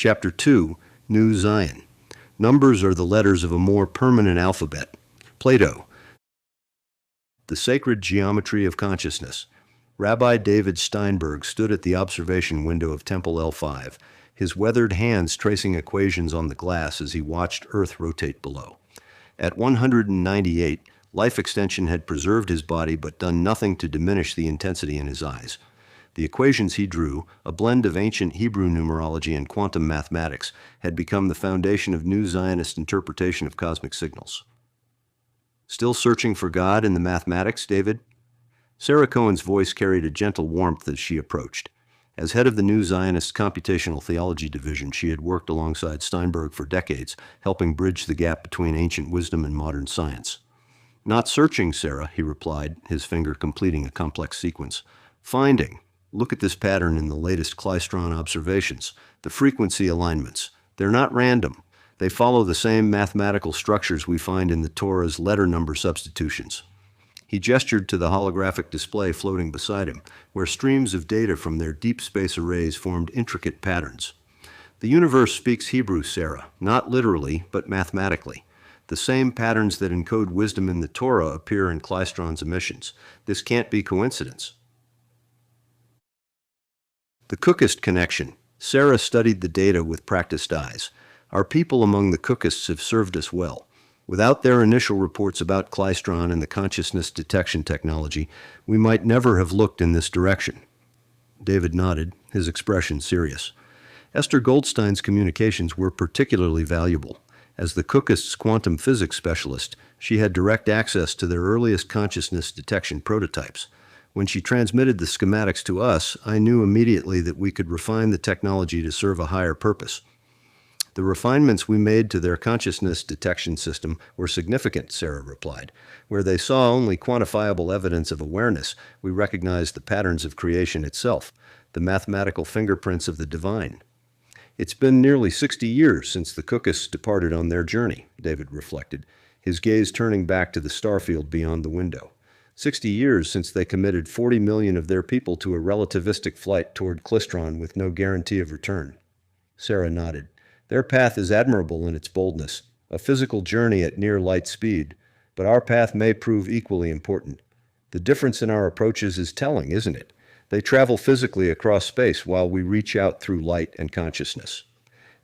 Chapter 2, New Zion. Numbers are the letters of a more permanent alphabet. Plato. The Sacred Geometry of Consciousness. Rabbi David Steinberg stood at the observation window of Temple L5, his weathered hands tracing equations on the glass as he watched Earth rotate below. At 198, life extension had preserved his body but done nothing to diminish the intensity in his eyes. The equations he drew, a blend of ancient Hebrew numerology and quantum mathematics, had become the foundation of new Zionist interpretation of cosmic signals. Still searching for God in the mathematics, David? Sarah Cohen's voice carried a gentle warmth as she approached. As head of the new Zionist computational theology division, she had worked alongside Steinberg for decades, helping bridge the gap between ancient wisdom and modern science. Not searching, Sarah, he replied, his finger completing a complex sequence. Finding. Look at this pattern in the latest Klystron observations. The frequency alignments. They're not random. They follow the same mathematical structures we find in the Torah's letter number substitutions. He gestured to the holographic display floating beside him, where streams of data from their deep space arrays formed intricate patterns. The universe speaks Hebrew, Sarah, not literally, but mathematically. The same patterns that encode wisdom in the Torah appear in Klystron's emissions. This can't be coincidence. The Cookist connection. Sarah studied the data with practiced eyes. Our people among the Cookists have served us well. Without their initial reports about Klystron and the consciousness detection technology, we might never have looked in this direction. David nodded, his expression serious. Esther Goldstein's communications were particularly valuable. As the Cookists' quantum physics specialist, she had direct access to their earliest consciousness detection prototypes. When she transmitted the schematics to us, I knew immediately that we could refine the technology to serve a higher purpose. The refinements we made to their consciousness detection system were significant, Sarah replied. Where they saw only quantifiable evidence of awareness, we recognized the patterns of creation itself, the mathematical fingerprints of the divine. It's been nearly 60 years since the Cookists departed on their journey, David reflected, his gaze turning back to the starfield beyond the window. 60 years since they committed 40 million of their people to a relativistic flight toward Klystron with no guarantee of return. Sarah nodded. Their path is admirable in its boldness, a physical journey at near light speed, but our path may prove equally important. The difference in our approaches is telling, isn't it? They travel physically across space while we reach out through light and consciousness.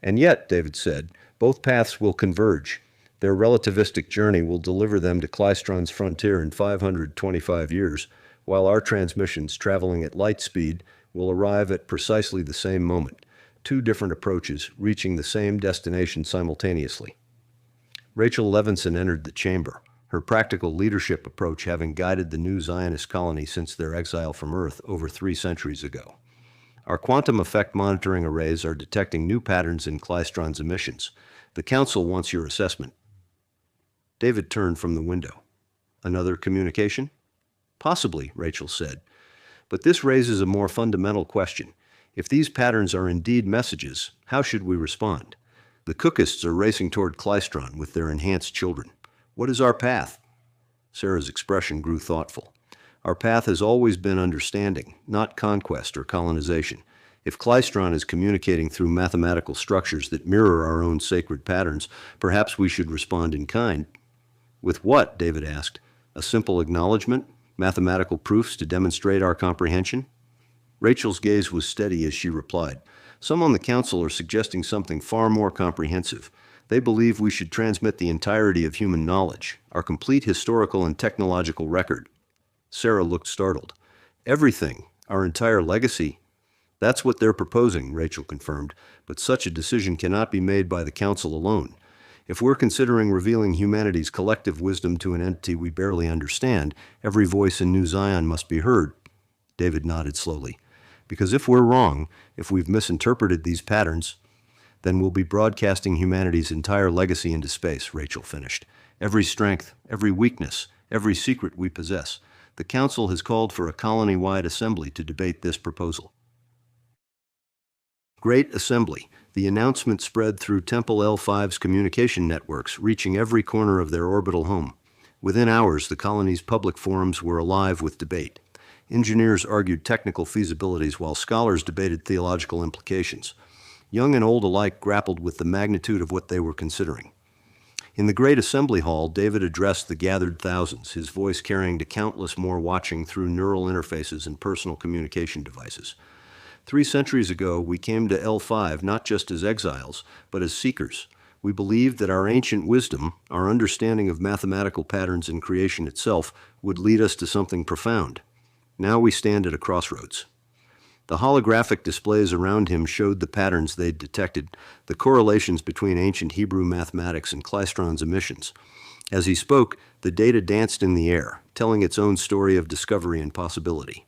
And yet, David said, both paths will converge. Their relativistic journey will deliver them to Klystron's frontier in 525 years, while our transmissions traveling at light speed will arrive at precisely the same moment. Two different approaches reaching the same destination simultaneously. Rachel Levinson entered the chamber, her practical leadership approach having guided the new Zionist colony since their exile from Earth over 3 centuries ago. Our quantum effect monitoring arrays are detecting new patterns in Klystron's emissions. The Council wants your assessment. David turned from the window. Another communication? Possibly, Rachel said. But this raises a more fundamental question. If these patterns are indeed messages, how should we respond? The Cookists are racing toward Klystron with their enhanced children. What is our path? Sarah's expression grew thoughtful. Our path has always been understanding, not conquest or colonization. If Klystron is communicating through mathematical structures that mirror our own sacred patterns, perhaps we should respond in kind. With what? David asked. A simple acknowledgement? Mathematical proofs to demonstrate our comprehension? Rachel's gaze was steady as she replied. Some on the council are suggesting something far more comprehensive. They believe we should transmit the entirety of human knowledge, our complete historical and technological record. Sarah looked startled. Everything, our entire legacy. That's what they're proposing, Rachel confirmed, but such a decision cannot be made by the council alone. If we're considering revealing humanity's collective wisdom to an entity we barely understand, every voice in New Zion must be heard. David nodded slowly. Because if we're wrong, if we've misinterpreted these patterns, then we'll be broadcasting humanity's entire legacy into space, Rachel finished. Every strength, every weakness, every secret we possess. The council has called for a colony-wide assembly to debate this proposal. Great Assembly. The announcement spread through Temple L5's communication networks, reaching every corner of their orbital home. Within hours, the colony's public forums were alive with debate. Engineers argued technical feasibilities while scholars debated theological implications. Young and old alike grappled with the magnitude of what they were considering. In the great assembly hall, David addressed the gathered thousands, his voice carrying to countless more watching through neural interfaces and personal communication devices. 3 centuries ago, we came to L5 not just as exiles, but as seekers. We believed that our ancient wisdom, our understanding of mathematical patterns in creation itself, would lead us to something profound. Now we stand at a crossroads. The holographic displays around him showed the patterns they'd detected, the correlations between ancient Hebrew mathematics and Klystron's emissions. As he spoke, the data danced in the air, telling its own story of discovery and possibility.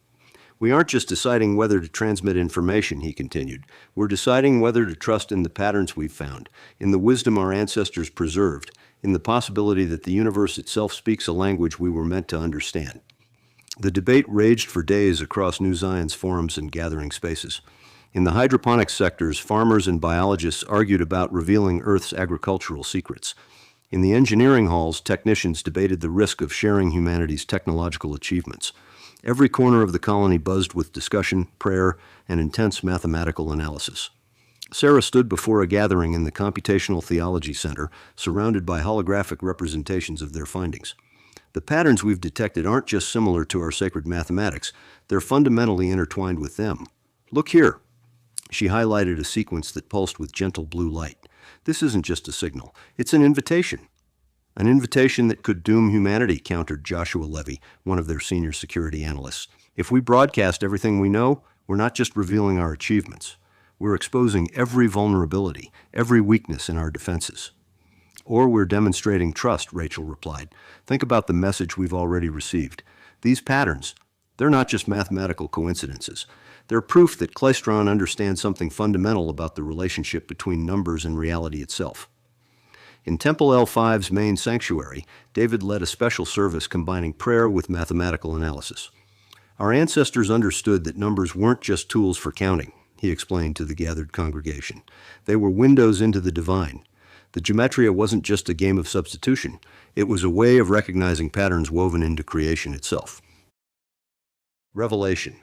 We aren't just deciding whether to transmit information, he continued. We're deciding whether to trust in the patterns we've found, in the wisdom our ancestors preserved, in the possibility that the universe itself speaks a language we were meant to understand. The debate raged for days across New Zion's forums and gathering spaces. In the hydroponics sectors, farmers and biologists argued about revealing Earth's agricultural secrets. In the engineering halls, technicians debated the risk of sharing humanity's technological achievements. Every corner of the colony buzzed with discussion, prayer, and intense mathematical analysis. Sarah stood before a gathering in the Computational Theology Center, surrounded by holographic representations of their findings. The patterns we've detected aren't just similar to our sacred mathematics, they're fundamentally intertwined with them. Look here. She highlighted a sequence that pulsed with gentle blue light. This isn't just a signal, it's an invitation. An invitation that could doom humanity, countered Joshua Levy, one of their senior security analysts. If we broadcast everything we know, we're not just revealing our achievements. We're exposing every vulnerability, every weakness in our defenses. Or we're demonstrating trust, Rachel replied. Think about the message we've already received. These patterns, they're not just mathematical coincidences. They're proof that Klystron understands something fundamental about the relationship between numbers and reality itself. In Temple L5's main sanctuary, David led a special service combining prayer with mathematical analysis. Our ancestors understood that numbers weren't just tools for counting, he explained to the gathered congregation. They were windows into the divine. The gematria wasn't just a game of substitution. It was a way of recognizing patterns woven into creation itself. Revelation.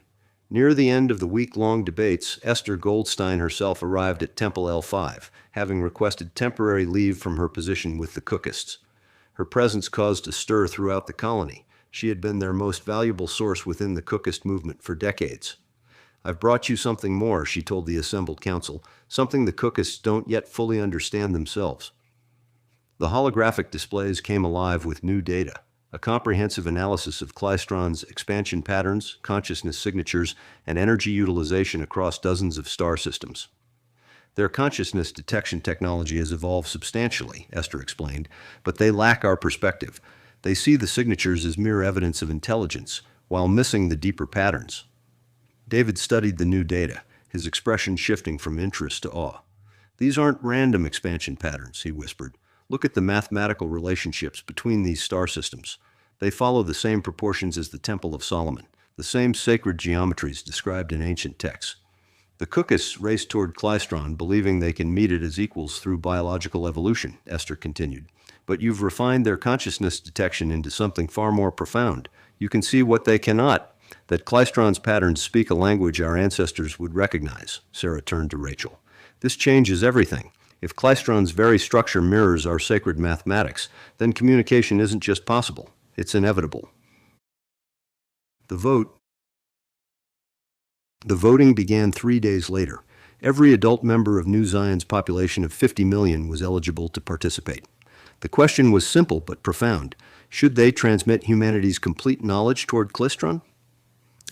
Near the end of the week-long debates, Esther Goldstein herself arrived at Temple L5, having requested temporary leave from her position with the Cookists. Her presence caused a stir throughout the colony. She had been their most valuable source within the Cookist movement for decades. I've brought you something more, she told the assembled council, something the Cookists don't yet fully understand themselves. The holographic displays came alive with new data, a comprehensive analysis of Klystron's expansion patterns, consciousness signatures, and energy utilization across dozens of star systems. Their consciousness detection technology has evolved substantially, Esther explained, but they lack our perspective. They see the signatures as mere evidence of intelligence, while missing the deeper patterns. David studied the new data, his expression shifting from interest to awe. These aren't random expansion patterns, he whispered. Look at the mathematical relationships between these star systems. They follow the same proportions as the Temple of Solomon, the same sacred geometries described in ancient texts. The Cookists race toward Klystron, believing they can meet it as equals through biological evolution, Esther continued. But you've refined their consciousness detection into something far more profound. You can see what they cannot. That Klystron's patterns speak a language our ancestors would recognize, Sarah turned to Rachel. This changes everything. If Klystron's very structure mirrors our sacred mathematics, then communication isn't just possible, it's inevitable. The voting began 3 days later. Every adult member of New Zion's population of 50 million was eligible to participate. The question was simple but profound. Should they transmit humanity's complete knowledge toward Klystron?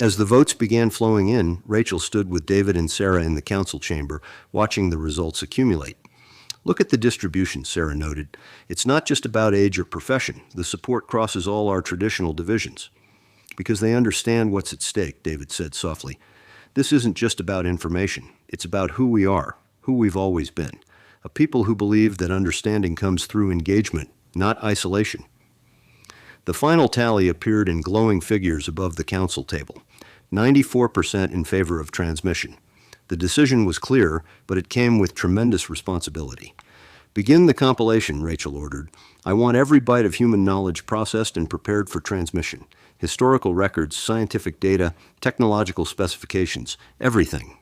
As the votes began flowing in, Rachel stood with David and Sarah in the council chamber, watching the results accumulate. Look at the distribution, Sarah noted. It's not just about age or profession. The support crosses all our traditional divisions. Because they understand what's at stake, David said softly. This isn't just about information. It's about who we are, who we've always been. A people who believe that understanding comes through engagement, not isolation. The final tally appeared in glowing figures above the council table. 94% in favor of transmission. The decision was clear, but it came with tremendous responsibility. Begin the compilation, Rachel ordered. I want every bite of human knowledge processed and prepared for transmission. Historical records, scientific data, technological specifications, everything.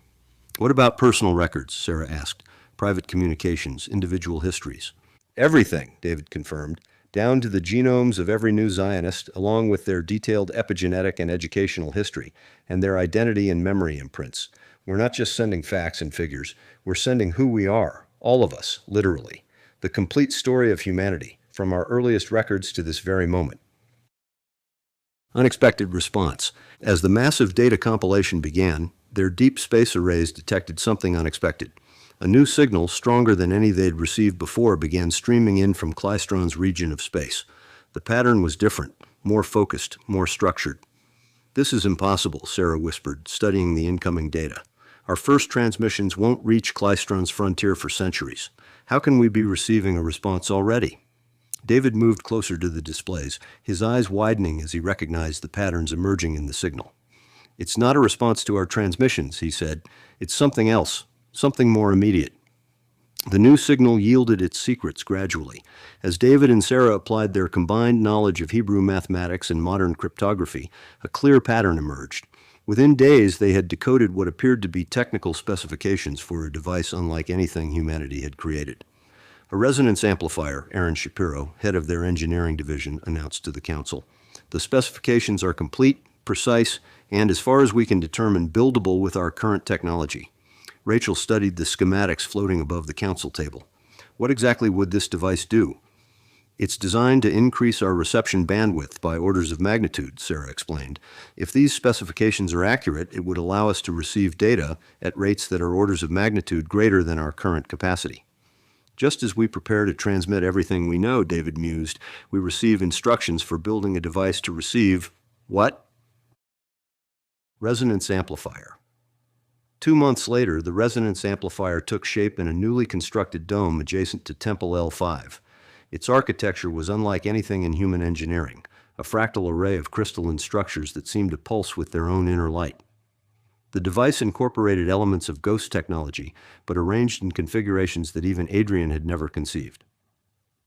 What about personal records? Sarah asked. Private communications, individual histories. Everything, David confirmed, down to the genomes of every new Zionist, along with their detailed epigenetic and educational history, and their identity and memory imprints. We're not just sending facts and figures, we're sending who we are, all of us, literally. The complete story of humanity, from our earliest records to this very moment. Unexpected response. As the massive data compilation began, their deep space arrays detected something unexpected. A new signal, stronger than any they'd received before, began streaming in from Klystron's region of space. The pattern was different, more focused, more structured. "This is impossible," Sarah whispered, studying the incoming data. "Our first transmissions won't reach Klystron's frontier for centuries. How can we be receiving a response already?" David moved closer to the displays, his eyes widening as he recognized the patterns emerging in the signal. "It's not a response to our transmissions," he said. "It's something else, something more immediate." The new signal yielded its secrets gradually. As David and Sarah applied their combined knowledge of Hebrew mathematics and modern cryptography, a clear pattern emerged. Within days, they had decoded what appeared to be technical specifications for a device unlike anything humanity had created. "A resonance amplifier," Aaron Shapiro, head of their engineering division, announced to the council. "The specifications are complete, precise, and, as far as we can determine, buildable with our current technology." Rachel studied the schematics floating above the council table. "What exactly would this device do?" "It's designed to increase our reception bandwidth by orders of magnitude," Sarah explained. "If these specifications are accurate, it would allow us to receive data at rates that are orders of magnitude greater than our current capacity." "Just as we prepare to transmit everything we know," David mused, "we receive instructions for building a device to receive what?" Resonance amplifier. 2 months later, the resonance amplifier took shape in a newly constructed dome adjacent to Temple L5. Its architecture was unlike anything in human engineering, a fractal array of crystalline structures that seemed to pulse with their own inner light. The device incorporated elements of ghost technology, but arranged in configurations that even Adrian had never conceived.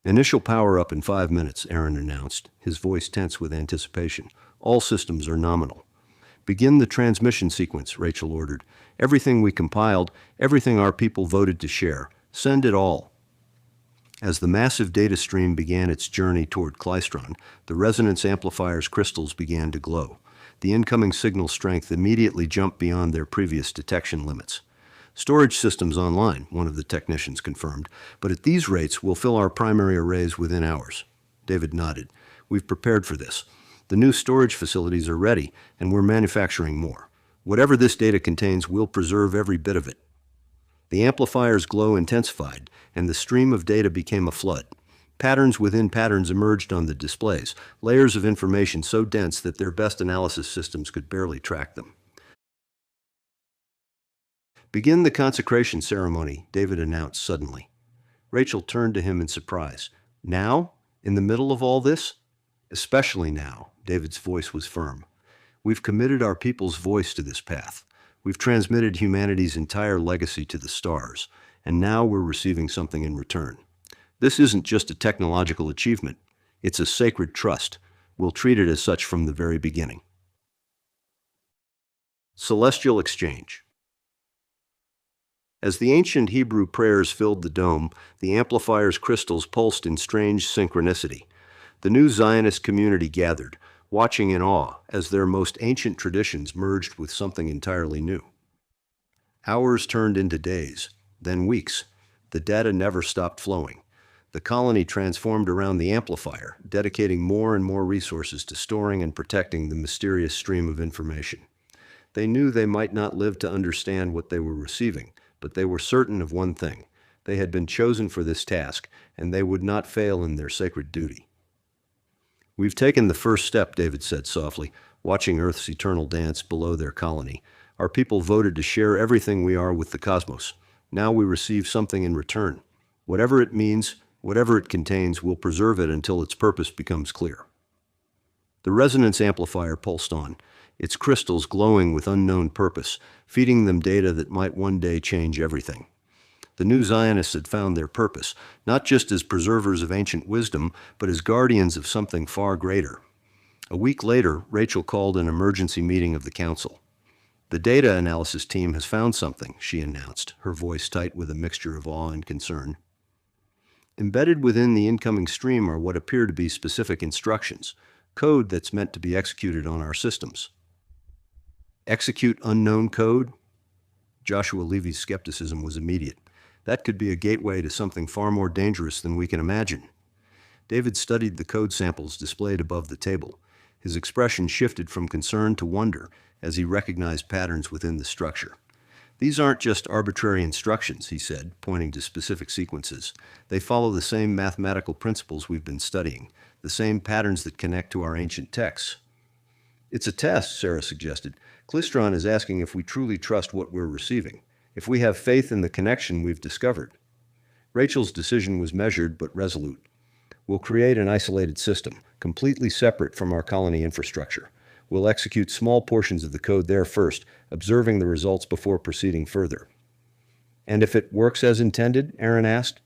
"Initial power up in 5 minutes," Aaron announced, his voice tense with anticipation. "All systems are nominal." "Begin the transmission sequence," Rachel ordered. "Everything we compiled, everything our people voted to share. Send it all." As the massive data stream began its journey toward Klystron, the resonance amplifier's crystals began to glow. The incoming signal strength immediately jumped beyond their previous detection limits. "Storage systems online," one of the technicians confirmed, "but at these rates we'll fill our primary arrays within hours." David nodded. "We've prepared for this. The new storage facilities are ready, and we're manufacturing more. Whatever this data contains, we'll preserve every bit of it." The amplifier's glow intensified, and the stream of data became a flood. Patterns within patterns emerged on the displays, layers of information so dense that their best analysis systems could barely track them. "Begin the consecration ceremony," David announced suddenly. Rachel turned to him in surprise. "Now? In the middle of all this?" "Especially now," David's voice was firm. "We've committed our people's voice to this path. We've transmitted humanity's entire legacy to the stars, and now we're receiving something in return. This isn't just a technological achievement. It's a sacred trust. We'll treat it as such from the very beginning." Celestial exchange. As the ancient Hebrew prayers filled the dome, the amplifier's crystals pulsed in strange synchronicity. The new Zionist community gathered, watching in awe as their most ancient traditions merged with something entirely new. Hours turned into days, then weeks. The data never stopped flowing. The colony transformed around the amplifier, dedicating more and more resources to storing and protecting the mysterious stream of information. They knew they might not live to understand what they were receiving, but they were certain of one thing. They had been chosen for this task, and they would not fail in their sacred duty. "We've taken the first step," David said softly, watching Earth's eternal dance below their colony. "Our people voted to share everything we are with the cosmos. Now we receive something in return. Whatever it means, whatever it contains, we'll preserve it until its purpose becomes clear." The resonance amplifier pulsed on, its crystals glowing with unknown purpose, feeding them data that might one day change everything. The new Zionists had found their purpose, not just as preservers of ancient wisdom, but as guardians of something far greater. A week later, Rachel called an emergency meeting of the council. The data analysis team has found something, she announced, her voice tight with a mixture of awe and concern. Embedded within the incoming stream are what appear to be specific instructions, code that's meant to be executed on our systems. Execute unknown code? Joshua Levy's skepticism was immediate. That could be a gateway to something far more dangerous than we can imagine. David studied the code samples displayed above the table. His expression shifted from concern to wonder as he recognized patterns within the structure. These aren't just arbitrary instructions, he said, pointing to specific sequences. They follow the same mathematical principles we've been studying, the same patterns that connect to our ancient texts. It's a test, Sarah suggested. Klystron is asking if we truly trust what we're receiving, if we have faith in the connection we've discovered. Rachel's decision was measured but resolute. We'll create an isolated system, completely separate from our colony infrastructure. We'll execute small portions of the code there first, observing the results before proceeding further. And if it works as intended? Aaron asked.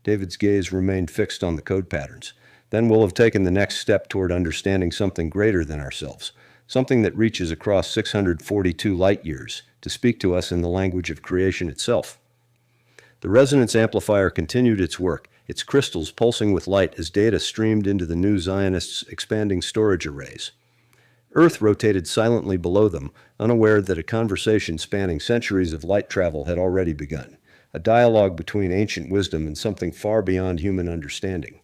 David's gaze remained fixed on the code patterns. Then we'll have taken the next step toward understanding something greater than ourselves, something that reaches across 642 light years to speak to us in the language of creation itself. The resonance amplifier continued its work, its crystals pulsing with light as data streamed into the new Zionists' expanding storage arrays. Earth rotated silently below them, unaware that a conversation spanning centuries of light travel had already begun, a dialogue between ancient wisdom and something far beyond human understanding.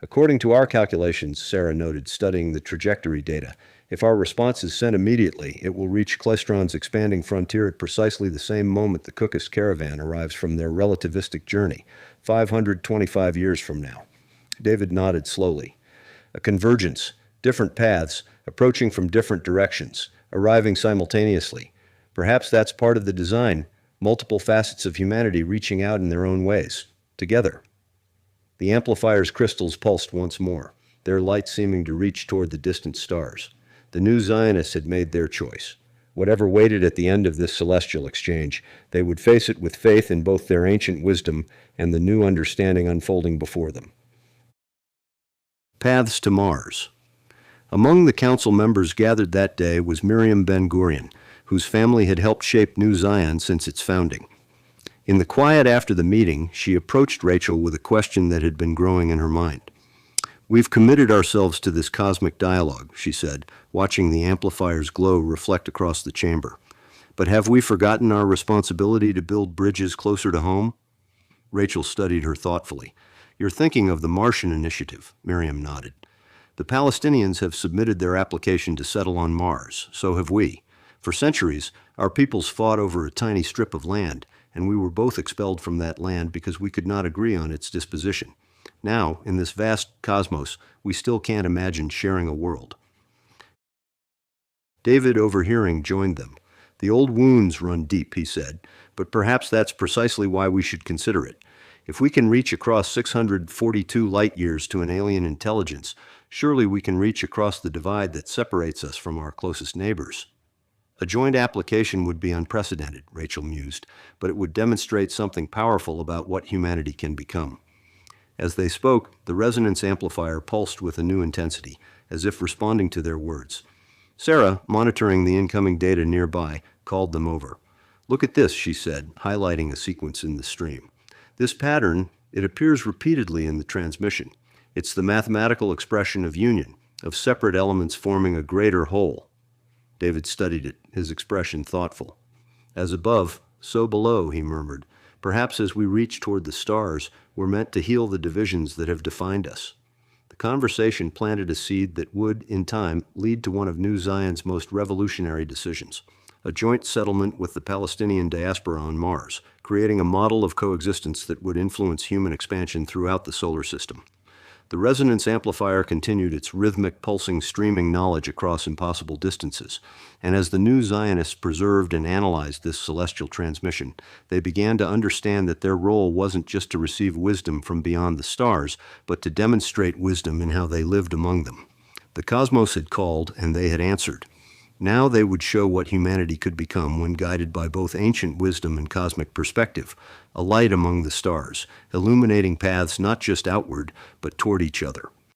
According to our calculations, Sarah noted, studying the trajectory data, if our response is sent immediately, it will reach Klystron's expanding frontier at precisely the same moment the Cookist caravan arrives from their relativistic journey, 525 years from now. David nodded slowly. A convergence, different paths, approaching from different directions, arriving simultaneously. Perhaps that's part of the design, multiple facets of humanity reaching out in their own ways, together. The amplifier's crystals pulsed once more, their light seeming to reach toward the distant stars. The new Zionists had made their choice. Whatever waited at the end of this celestial exchange, they would face it with faith in both their ancient wisdom and the new understanding unfolding before them. Paths to Mars. Among the council members gathered that day was Miriam Ben-Gurion, whose family had helped shape New Zion since its founding. In the quiet after the meeting, she approached Rachel with a question that had been growing in her mind. "We've committed ourselves to this cosmic dialogue," she said, watching the amplifier's glow reflect across the chamber. "But have we forgotten our responsibility to build bridges closer to home?" Rachel studied her thoughtfully. "You're thinking of the Martian Initiative," Miriam nodded. "The Palestinians have submitted their application to settle on Mars. So have we. For centuries, our peoples fought over a tiny strip of land, and we were both expelled from that land because we could not agree on its disposition. Now, in this vast cosmos, we still can't imagine sharing a world." David, overhearing, joined them. "The old wounds run deep," he said, "but perhaps that's precisely why we should consider it. If we can reach across 642 light years to an alien intelligence, surely we can reach across the divide that separates us from our closest neighbors." "A joint application would be unprecedented," Rachel mused, "but it would demonstrate something powerful about what humanity can become." As they spoke, the resonance amplifier pulsed with a new intensity, as if responding to their words. Sarah, monitoring the incoming data nearby, called them over. "Look at this," she said, highlighting a sequence in the stream. "This pattern, it appears repeatedly in the transmission. It's the mathematical expression of union, of separate elements forming a greater whole." David studied it, his expression thoughtful. "As above, so below," he murmured. "Perhaps as we reach toward the stars, we're meant to heal the divisions that have defined us." The conversation planted a seed that would, in time, lead to one of New Zion's most revolutionary decisions, a joint settlement with the Palestinian diaspora on Mars, creating a model of coexistence that would influence human expansion throughout the solar system. The resonance amplifier continued its rhythmic, pulsing, streaming knowledge across impossible distances, and as the new Zionists preserved and analyzed this celestial transmission, they began to understand that their role wasn't just to receive wisdom from beyond the stars, but to demonstrate wisdom in how they lived among them. The cosmos had called, and they had answered. Now they would show what humanity could become when guided by both ancient wisdom and cosmic perspective, a light among the stars, illuminating paths not just outward, but toward each other.